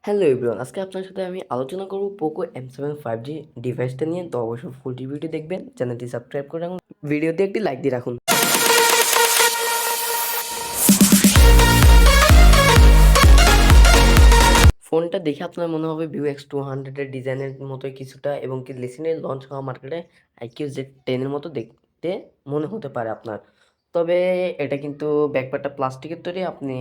Hello everyone, আজকে আপনার সাথে আমি আলোচনা করব পোকো M7 5G ডিভাইসটা নিয়ে। তো অবশ্যই ফুল রিভিউটি দেখবেন, চ্যানেলটি সাবস্ক্রাইব করে রাখুন, ভিডিওতে একটি লাইক দিয়ে রাখুন। ফোনটা দেখে আপনার মনে হবে ভিভো X200 এর ডিজাইনের মতোই কিছুটা, এবং কি রিসেন্টলি লঞ্চ হওয়া মার্কেটে iQOO Z10 এর মতো দেখতে মনে হতে পারে আপনার। তবে এটা কিন্তু ব্যাকপার্টটা প্লাস্টিকের তৈরি, আপনি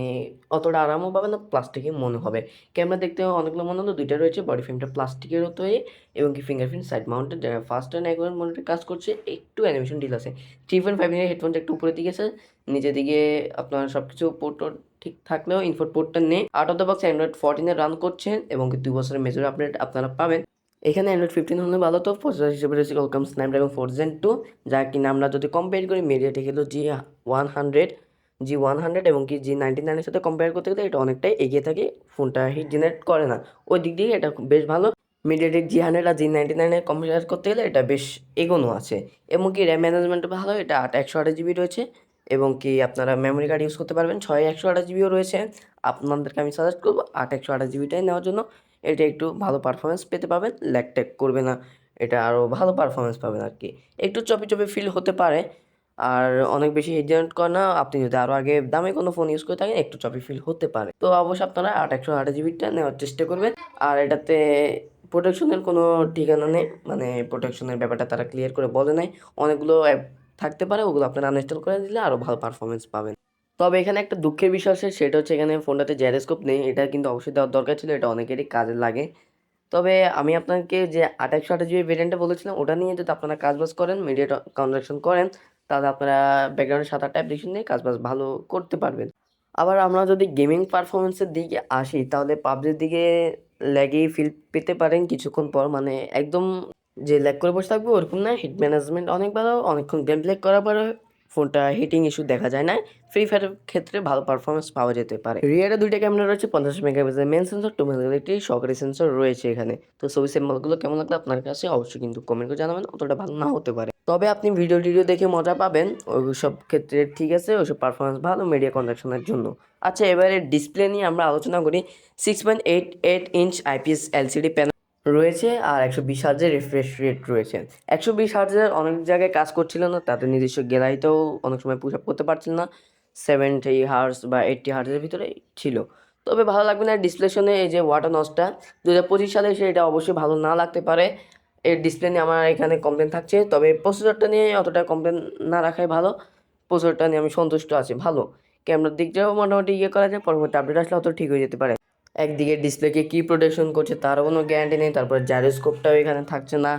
অতটা আরামও পাবেন না, প্লাস্টিকই মনে হবে। ক্যামেরা দেখতেও অনেকগুলো মনে হলো, দুইটা রয়েছে, বডি ফ্রেমটা প্লাস্টিকেরও তৈরি এবং কি fingerprint side mounted, fast and accurate মনিটরে কাজ করছে। একটু অ্যানিমেশন ডিল আছে। 3.5 ইঞ্চের হেডফোনটা একটু উপরের দিকে আছে, নিচের দিকে আপনার সব কিছু পোর্ট ঠিক থাকলেও ইনপুট পোর্টটা নেই। Out of the box Android 14 run করছে এবং 2 বছরের মেজর আপডেট আপনারা পাবেন। এখানে অ্যান্ড্রয়েড 15 হলে ভালো। তো প্রসেসর হিসেবে রয়েছে কোয়ালকম স্ন্যাপড্রাগন 4 Gen 2, যা কিনা আমরা যদি কম্পেয়ার করি মিডিয়াটেক হলো G100 এবং কি G99 এর সাথে কম্পেয়ার করতে গেলে এটা অনেকটাই এগিয়ে থাকে। ফোনটা হিট জেনারেট করে না, ওই দিক দিয়ে এটা বেশ ভালো। মিডিয়াটেক G100 আর G99 এর কম্পেয়ার করতে গেলে এটা বেশ এগোনো আছে। এবং কি র্যাম ম্যানেজমেন্টও ভালো, এটা 128 জিবি রয়েছে এবং কি আপনারা মেমোরি কার্ড ইউজ করতে পারবেন। 128 জিবিও রয়েছে। আপনাদেরকে আমি সাজেস্ট করবো 128 জিবিটাই নেওয়ার জন্য। এটা একটু ভালো পারফরমেন্স পেতে পাবেন, ল্যাগ ট্যাগ করবে না, এটা আরও ভালো পারফরমেন্স পাবেন আর কি। একটু চপি চপি ফিল হতে পারে, আর অনেক বেশি হিট জেনারেট করে না। আপনি যদি আরও আগে দামে কোনো ফোন ইউজ করে থাকেন একটু চপি ফিল হতে পারে। তো অবশ্যই আপনারা 128 জিবিটা নেওয়ার চেষ্টা করবেন। আর এটাতে প্রোটেকশনের কোনো ঠিকানা নেই, মানে প্রোটেকশনের ব্যাপারটা তারা ক্লিয়ার করে বলে নাই। অনেকগুলো অ্যাপ থাকতে পারে, ওগুলো আপনারা আনইনস্টল করে দিলে আরও ভালো পারফরমেন্স পাবেন। তবে এখানে একটা দুঃখের বিষয় আছে, সেটা হচ্ছে এখানে ফোনটাতে জাইরোস্কোপ নেই। এটা কিন্তু অবশ্যই দেওয়ার দরকার ছিল, এটা অনেকেরই কাজে লাগে। তবে আমি আপনাকে যে 128 জিবি ভেরিয়েন্টটা বলেছিলাম, ওটা নিয়ে যদি আপনারা কাজবাজ করেন, মিডিয়া কনজাকশন করেন, তাহলে আপনারা ব্যাকগ্রাউন্ডে 7-8টা অ্যাপ্লিকেশন দিয়ে কাজবাজ ভালো করতে পারবেন। আবার আমরা যদি গেমিং পারফরমেন্সের দিকে আসি, তাহলে পাবজির দিকে ল্যাগই ফিল পেতে পারেন কিছুক্ষণ পর, মানে একদম যে ল্যাগ করে বসে থাকবে ওরকম না। হিট ম্যানেজমেন্ট অনেক ভালো, অনেকক্ষণ গেম প্লে করার পরে ফোনটা হিটিং ইস্যু দেখা যায় না। ফ্রি ফায়ারের ক্ষেত্রে ভালো পারফরমেন্স পাওয়া যেতে পারে। রিয়ারে দুইটা ক্যামেরা রয়েছে, 50 মেগাপিক্সেলের মেন সেন্সর, 2 মেগাপিক্সেলের সহকারী সেন্সর রয়েছে এখানে। তো ছবি স্যাম্পলগুলো কেমন লাগলো আপনার কাছে অবশ্যই কিন্তু কমেন্ট করে জানাবেন, অতটা ভালো না হতে পারে। তবে আপনি ভিডিও টিডিও দেখে মজা পাবেন, ওইসব ক্ষেত্রে ঠিক আছে, ওইসব পারফরমেন্স ভালো মিডিয়া কনজাকশনের জন্য। আচ্ছা, এবারে ডিসপ্লে নিয়ে আমরা আলোচনা করি। 6.88 ইঞ্চ IPS LCD প্যানেল রয়েছে আর 120 হার্জের রিফ্রেশ রেট রয়েছে। 120 হার্জের অনেক জায়গায় কাজ করছিল না, তাদের নিজস্ব গ্যালারিতেও অনেক সময় পুশ আপ করতে পারছিল না। 70 হার্জ বা 80 হার্জের ভিতরে ছিল। তবে ভালো লাগবে না ডিসপ্লেশনে এই যে ওয়াটার নচটা, 2025 সালে সেটা অবশ্যই ভালো না লাগতে পারে। এর ডিসপ্লে নিয়ে আমার এখানে কমপ্লেন থাকছে, তবে প্রসেসরটা নিয়ে অতটা কমপ্লেন না রাখাই ভালো। প্রসেসরটা নিয়ে আমি সন্তুষ্ট আছি, ভালো। ক্যামেরার দিকটাও মোটামুটি করা যায়, পরবর্তী আপডেট আসলে হয়তো ঠিক হয়ে যেতে পারে। একদিকে ডিসপ্লেকে কি প্রোটেকশন করছে তারও কোনো গ্যারান্টি নেই, তারপর জাইরোস্কোপটাও এখানে থাকছে না।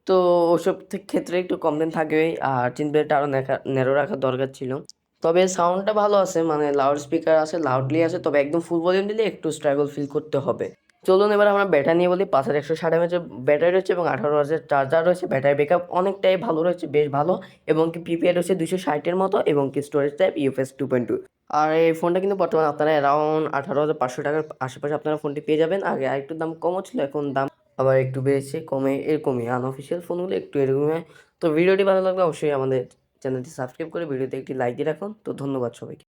তো ওসব ক্ষেত্রে একটু কমপ্লেন থাকবেই, আর চিনপ্লেটটা আরও ন্যারো রাখা দরকার ছিল। তবে সাউন্ডটা ভালো আছে, মানে লাউড স্পিকার আছে, লাউডলি আছে, তবে একদম ফুল ভলিউম দিলে একটু স্ট্রাগল ফিল করতে হবে। চলুন এবার আমরা ব্যাটারি নিয়ে বলি। 5160 mAh ব্যাটারি রয়েছে এবং 18 ওয়াটের চার্জার রয়েছে। ব্যাটারি ব্যাকআপ অনেকটাই ভালো রয়েছে, বেশ ভালো। এবং কি পিপিআই রয়েছে 260-এর মতো, এবং কি স্টোরেজ টাইপ UFS 2.2। আর এই ফোনটা কিন্তু বর্তমানে আপনারা অ্যারাউন্ড 18,500 টাকার আশেপাশে আপনারা ফোনটি পেয়ে যাবেন। আগে আরেকটু দাম কমও ছিল, এখন দাম আবার একটু বেড়েছে, কমে এরকমই। আনঅফিসিয়াল ফোনগুলো একটু এরকমই হয়। তো ভিডিওটি ভালো লাগলে অবশ্যই আমাদের চ্যানেলটি সাবস্ক্রাইব করে ভিডিওতে একটি লাইক দিয়ে রাখুন। তো ধন্যবাদ সবাইকে।